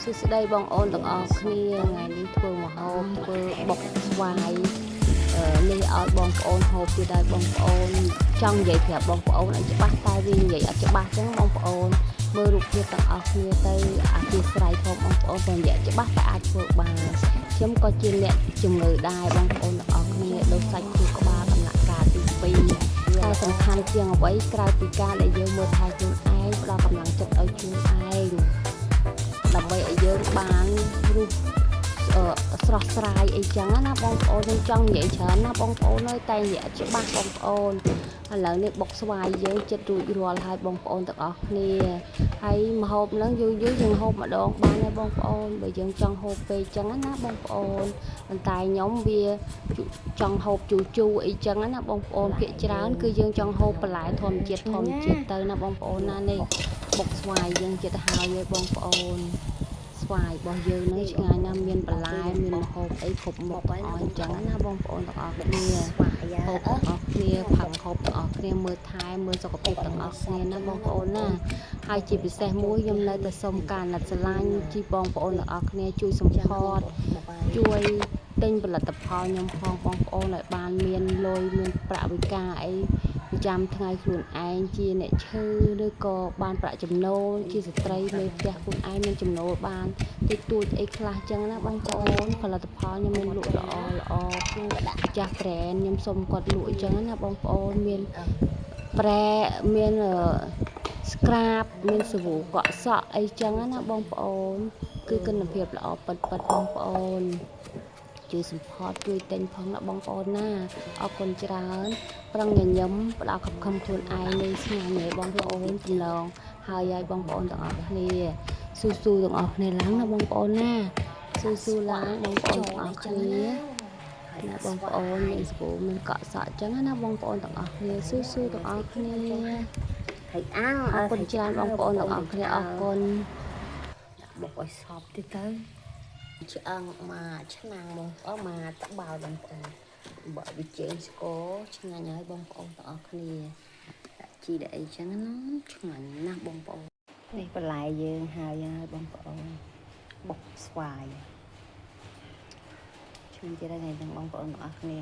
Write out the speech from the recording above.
សួស្តីបងប្អូនទាំងអស់គ្នាថ្ងៃនេះធ្វើម្ហូបធ្វើបុកស្វាយនេះឲ្យបងប្អូនហូបទៀតហើយបងប្អូនចង់និយាយប្រាប់បងប្អូនឲ្យច្បាស់តែវានិយាយអត់ច្បាស់ចឹងបងប្អូនមើលរូបភាពទាំងអស់គ្នាទៅអធិស្ឋានផងបងប្អូនតែនិយាយច្បាស់តែអាចធ្វើបានខ្ញុំក៏ជាអ្នកជំងឺដែរបងប្អូនទាំងអស់គ្នាដូចសាច់ខួរក្បាលដំណាក់កាលទី2តែសំខាន់ជាងអ្វីក្រៅពីការដែលយើងមើលថែខ្លួនឯងផ្ដល់កម្លាំងចិត្តឲ្យខ្លួនឯងដើម្បីឲ្យយើងបានរស់ស្រស់ស្រាយអីចឹងណាបងប្អូនខ្ញុំចង់និយាយច្រើនណាបងប្អូនអើយតែនិយាយច្បាស់បងប្អូនឥឡូវនេះបុកស្វាយយើងចិត្តរួចរាល់ហើយបងប្អូនទាំងអស់គ្នាហើយម្ហូបហ្នឹងយូរយើងហូបម្ដងបានហើយបងប្អូនបើយើងចង់ហូបពេកចឹងណាបងប្អូនប៉ុន្តែខ្ញុំវាចង់ហូបជូរអីចឹងណាបងប្អូនភាគច្រើនគឺយើងចង់ហូបបន្លែធម្មជាតិទៅណាបងប្អូនណានេះបុកស្វាយយើងចិត្តហើយបងប្អូនស្វាយរបស់យើងនឹងឆ្ងាញ់ណាស់មានបន្លែមានម្ហូបអីគ្រប់មុខទាំងអស់អញ្ចឹងណាបងប្អូនទាំងអស់គ្នាហូបទាំងអស់គ្នាផឹកហូបទាំងអស់គ្នាមើលថែមើលសុខភាពទាំងអស់គ្នាណាបងប្អូនណាហើយជាពិសេសមួយខ្ញុំនៅតែសូមការណិតស្រឡាញ់ជីបងប្អូនទាំងអស់គ្នាជួយសម្ផស្សជួយទិញផលិតផលខ្ញុំផងបងប្អូនឲ្យបានមានលុយមានប្រាក់វិការអីប្រចាំថ្ងៃខ្លួនឯងជាអ្នកឈឺឬក៏បានប្រាក់ចំណូលជាស្ត្រីមេផ្ទះខ្លួនឯងមានចំណូលបានតិចតួចអីខ្លះចឹងណាបងប្អូនផលិតផលខ្ញុំមានលក់ល្អគឺដាក់ចាស់ប្រែនខ្ញុំសុំគាត់លក់អញ្ចឹងណាបងប្អូនមានប្រែមានស្ក្រាបមានសាប៊ូកក់សក់អីចឹងណាបងប្អូនគឺគុណភាពល្អប៉ិតបងប្អូនជួយសម្ផស្សជួយទិញផងណាបងប្អូនណាអរគុណច្រើនប្រឹងញញឹមផ្ដល់ខំខ្លួនឯងនេះស្ងាញ់ហើយបងប្អូនចម្លងហើយបងប្អូនទាំងអស់គ្នាស៊ូទាំងអស់គ្នាឡើងណាបងប្អូនណាស៊ូឡើងបងប្អូនទាំងអស់គ្នាណាបងប្អូនមានស្គូមានកក់សក់អញ្ចឹងណាបងប្អូនទាំងអស់គ្នាស៊ូទាំងអស់គ្នាហើយអរគុណច្រើនបងប្អូនទាំងអស់គ្នាអរគុណបុកឲ្យសពទៀតទៅឆ្អឹងមកឆ្នាំងបងប្អូនមកតបោបងប្អូនបើវិជ័យស្គរឆ្ងាញ់ហើយបងប្អូនទាំងអស់គ្នាដាក់ជីដាក់អីចឹងណាឆ្ងាញ់ណាស់បងប្អូននេះបន្លែយើងហើយបងប្អូនបុកស្វាយឆ្ងាញ់ទៀតហើយថ្ងៃទាំងបងប្អូនទាំងអស់គ្នា